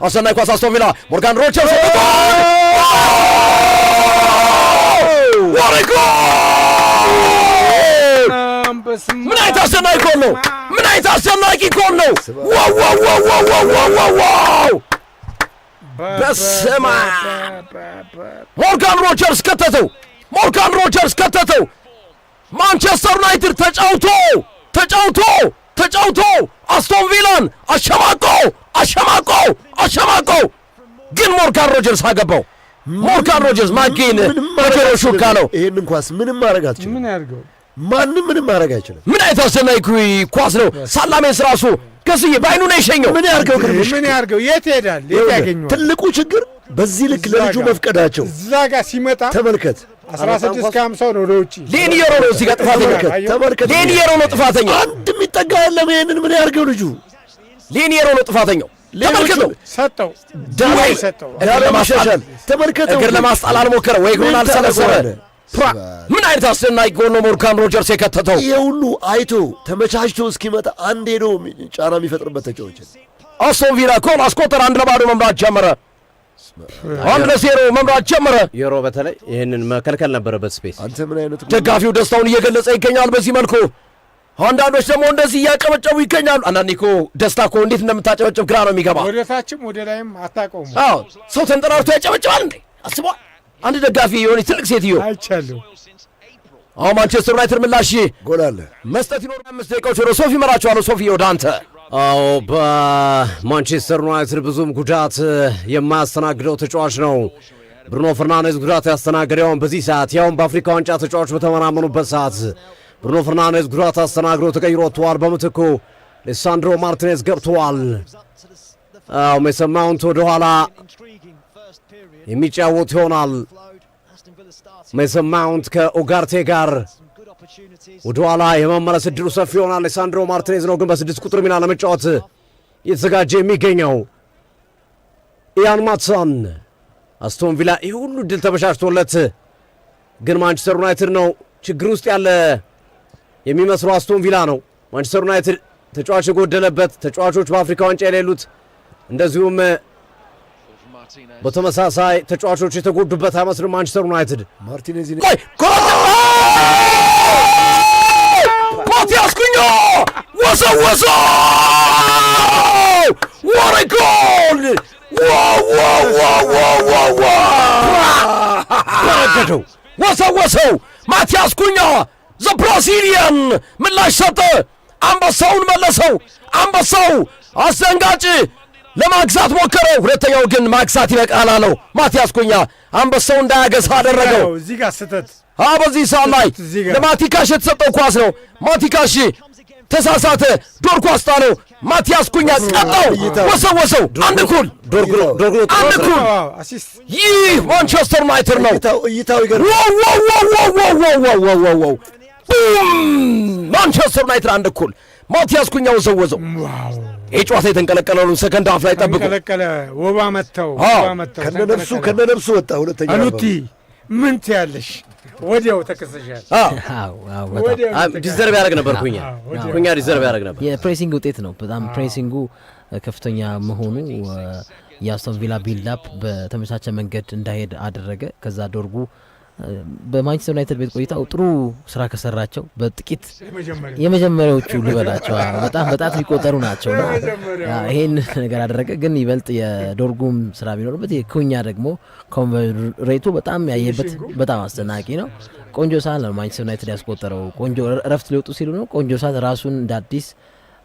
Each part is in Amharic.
አሰናይ ኳስ አስቶን ቪላ ሞርጋን ሮጀርስ ወረጎ ምን አይነት አስደናቂ ጎል ነው! ምን አይነት አስደናቂ ጎል ነው! ዋው በስማ ሞርጋን ሮጀርስ ከተተው። ማንቸስተር ዩናይትድ ተጫውቶ አስቶን ቪላን አሸማቆ ግን ሞርጋን ሮጀርስ አገባው። ሞርጋን ሮጀርስ ማጌን በጆሮ ሹካ ነው። ይሄንን ኳስ ምንም ማድረግ አትችልም። ምን ያርገው? ማንም ምንም ማድረግ አይችልም። ምን አይነት አስደናቂ ኳስ ነው! ሳላሜንስ ራሱ ከስዬ ባይኑ ነው የሸኘው። ምን ያርገው? የት ይሄዳል? የት ያገኘዋል? ትልቁ ችግር በዚህ ልክ ለልጁ መፍቀዳቸው። እዛ ጋር ሲመጣ ተመልከት፣ 16-50 ነው ወደውጪ። ሌኒየሮ ነው እዚህ ጋር ጥፋተኛ። ተመልከት፣ ሌኒየሮ ነው ጥፋተኛ። አንድ የሚጠጋ የለም። ይሄንን ምን ያርገው ልጁ? ሌኒየሮ ነው ጥፋተኛው። ተመልከተው፣ ሰጠው ዳላይ ሰጠው። ለማሻሻል ተመልከተው፣ እግር ለማስጣል አልሞከረ ወይ እግሩን አልሰበሰበ። ምን አይነት አስደናቂ ጎል ነው ሞርጋን ሮጀርስ የከተተው! ይሄ ሁሉ አይቶ ተመቻችቶ እስኪመጣ አንድ ሄዶ ጫና የሚፈጥርበት ተጫዋች። አስቶን ቪላ ጎል አስቆጠረ። 1-0 መምራት ጀመረ። 1-0 መምራት ጀመረ። ዩሮ በተለይ ይህንን መከልከል ነበረበት ስፔስ። አንተ ምን አይነት ደጋፊው ደስታውን እየገለጸ ይገኛል በዚህ መልኩ። አንዳንዶች ደግሞ እንደዚህ እያጨበጨቡ ይገኛሉ። አንዳንዴ እኮ ደስታ እኮ እንዴት እንደምታጨበጭብ ግራ ነው የሚገባ። ወደ ታችም ወደ ላይም አታውቀውም። አዎ ሰው ተንጠራርቶ ያጨበጭባል እንዴ? አስቧል። አንድ ደጋፊ የሆነች ትልቅ ሴትዮ አይቻለሁ። አሁን ማንቸስተር ዩናይትድ ምላሽ ጎል አለ መስጠት ይኖር። 5 ደቂቃዎች ወደ ሶፊ መራቸዋለሁ። ሶፊ ወደ አንተ። አዎ በማንቸስተር ዩናይትድ ብዙም ጉዳት የማያስተናግደው ተጫዋች ነው ብሩኖ ፈርናንዴዝ። ጉዳት ያስተናገደውን በዚህ ሰዓት ያውን በአፍሪካ ዋንጫ ተጫዋች በተመናመኑበት ሰዓት ብሩኖ ፈርናንዴዝ ጉዳት አስተናግዶ ተቀይሮ ወጥቷል። በምትኩ ሊሳንድሮ ማርቲኔዝ ገብተዋል። አዎ ሜሰን ማውንት ወደ ኋላ የሚጫወት ይሆናል። ሜሰን ማውንት ከኡጋርቴ ጋር ወደ ኋላ የመመለስ ዕድሉ ሰፊ ይሆናል። ሊሳንድሮ ማርቲኔዝ ነው ግን በ6 ቁጥር ሚና ለመጫወት እየተዘጋጀ የሚገኘው። ኢያን ማትሰን አስቶን ቪላ ይህ ሁሉ ድል ተበሻሽቶለት ግን ማንቸስተር ዩናይትድ ነው ችግር ውስጥ ያለ የሚመስለው። አስቶን ቪላ ነው ማንቸስተር ዩናይትድ ተጫዋች የጎደለበት፣ ተጫዋቾች በአፍሪካ ዋንጫ የሌሉት፣ እንደዚሁም በተመሳሳይ ተጫዋቾች የተጎዱበት አይመስልም ማንቸስተር ዩናይትድ። ማርቲኔዝ ማቲያስ ኩኛ ወሰወሰው! what a goal! በረገደው ወሰወሰው። ማቲያስ ኩኛ ዘ ብራዚሊያን ምላሽ ሰጠ። አንበሳውን መለሰው። አንበሳው አስደንጋጭ ለማግዛት ሞከረ። ሁለተኛው ግን ማግዛት ይበቃል አለው። ማቲያስ ኩኛ አንበሳው እንዳያገሳ አደረገው። እዚህ ጋር ስተት በዚህ ሰዓት ላይ ለማቲካሽ የተሰጠው ኳስ ነው። ማቲካሽ ተሳሳተ። ዶር ኳስ ጣለው። ማቲያስ ኩኛ ቀጣው፣ ወሰወሰው። አንድ ኩል አንድ ኩል። ይህ ማንቸስተር ዩናይትድ ነው። እይታው ይገርም። ማንቸስተር ዩናይትድ አንድ ኩል። ማቲያስ ኩኛ ወሰወሰው። ይህ ጨዋታ የተንቀለቀለውን ሰከንድ ሃፍ ላይ ጠብቁ። ወባ መተው ከነነብሱ ወጣ። ሁለተኛ አሉቲ ምን ትያለሽ? ወዲያው ተከሰሻል። ዲዘርቭ ያደርግ ነበር ኩኛ ዲዘርቭ ያደርግ ነበር። የፕሬሲንግ ውጤት ነው። በጣም ፕሬሲንጉ ከፍተኛ መሆኑ የአስቶን ቪላ ቢልዳፕ በተመቻቸ መንገድ እንዳይሄድ አደረገ። ከዛ ዶርጉ በማንቸስተር ዩናይትድ ቤት ቆይታው ጥሩ ስራ ከሰራቸው በጥቂት የመጀመሪያዎቹ ልበላቸው በጣም የሚቆጠሩ ናቸው። ይሄን ነገር አደረገ። ግን ይበልጥ የዶርጉም ስራ ቢኖርበት የኩኛ ደግሞ ኮንቨሬቱ በጣም ያየበት በጣም አስደናቂ ነው። ቆንጆ ሰዓት ነው ማንቸስተር ዩናይትድ ያስቆጠረው። ቆንጆ እረፍት ሊወጡ ሲሉ ነው። ቆንጆ ሰዓት ራሱን እንደ አዲስ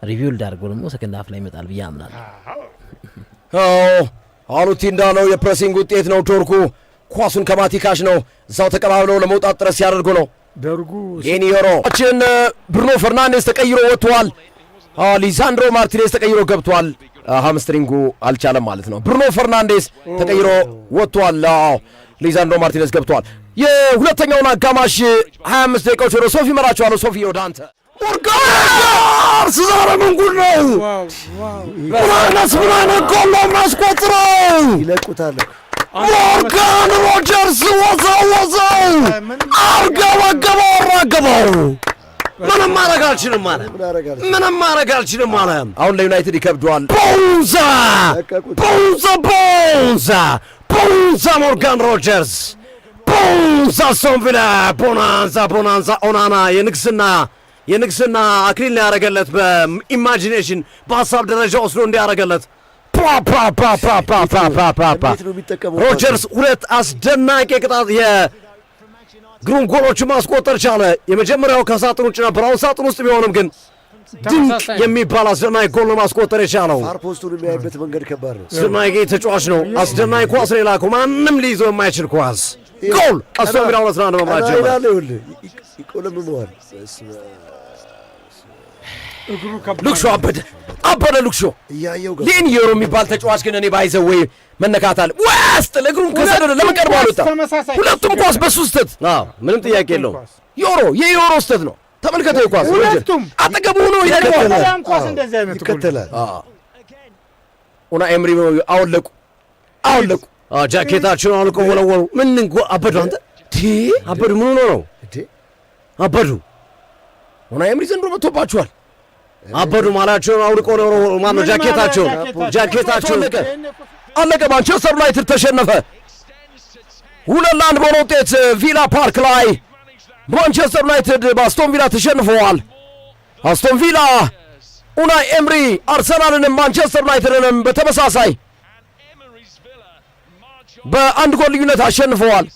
ሪቪው ሊያደርጉ ደግሞ ሰከንድ ሃፍ ላይ ይመጣል ብዬ አምናለሁ። አሉቲ እንዳለው የፕሬሲንግ ውጤት ነው። ዶርጉ ኳሱን ከማቲካሽ ነው እዛው ተቀባብለው ለመውጣት ጥረት ሲያደርጉ ነው። ደርጉ ሌኒየሮ ብሩኖ ፈርናንዴዝ ተቀይሮ ወጥቷል። ሊሳንድሮ ማርቲኔዝ ተቀይሮ ገብቷል። ሃምስትሪንጉ አልቻለም ማለት ነው። ብሩኖ ፈርናንዴዝ ተቀይሮ ወጥቷል። ሊሳንድሮ ማርቲኔዝ ገብቷል። የሁለተኛውን አጋማሽ 25 ደቂቃዎች ወደ ሶፊ መራቸዋለሁ። ሶፊ ወደ አንተ። ኦርጋርስ ዛሬ ምን ጉድ ነው? ምን አይነት ጎል ነው የሚያስቆጥረው? ይለቁታል። ሞርጋን ሮጀርስ ወዘወዘው፣ አርገበገበው። ምንም ማድረግ አልችልም አለ። ምንም ማድረግ አልችልም አለ። አሁን ለዩናይትድ ይከብደዋል። ቦንዛ ሞርጋን ሮጀርስ ቦንዛ አስቶን ቪላ ቦናንዛ ኦናና የንግስና አክሊል ነው ያደረገለት። በኢማጂኔሽን በሀሳብ ደረጃ ወስዶ እንዲያደረገለት ሮጀርስ ሁለት አስደናቂ ቅጣት የግሩም ጎሎችን ማስቆጠር ቻለ። የመጀመሪያው ከሳጥን ውጭ ነበር። አሁን ሳጥን ውስጥ ቢሆንም ግን ድንቅ የሚባል አስደናቂ ጎል ነው ማስቆጠር የቻለው። ፖስቱን የሚያይበት መንገድ ከባድ ነው። አስደናቂ ተጫዋች ነው። አስደናቂ ኳስ ነው የላከው። ማንም ሊይዘው የማይችል ኳስ ጎል። አስቶን ቪላ 2-1 መምራት ጀመረ። ይቆለምመዋል። ሉክሾ አበደ ሉክሾ ሊንየሮ የሚባል ተጫዋች ግን እኔ ባይዘው ወይ መነካት አለ ውስጥ ለእግሩን ከሰደደ ለምን ቀድሞ አልወጣ? ሁለቱም ኳስ በሱ ስተት ምንም ጥያቄ የለውም። የዮሮ ስተት ነው። ተመልከተው ኳስ ሁለቱም አጠገቡ ሆኖ ይከተላል። ኡና ኤምሪ አወለቁ ጃኬታቸውን አውልቀው ወለወሉ። ምን አበዱ? አንተ አበዱ ምን ሆኖ ነው አበዱ? ኡና ኤምሪ ዘንድሮ መጥቶባቸዋል። አበዱ ማላቸውን አውልቀው ነው ማነው ጃኬታቸውን አለቀ። ማንቸስተር ዩናይትድ ተሸነፈ 2-1 በሆነ ውጤት ቪላ ፓርክ ላይ ማንቸስተር ዩናይትድ በአስቶን ቪላ ተሸንፈዋል። አስቶን ቪላ ኡናይ ኤምሪ አርሰናልንም ማንቸስተር ዩናይትድንም በተመሳሳይ በአንድ ጎል ልዩነት አሸንፈዋል።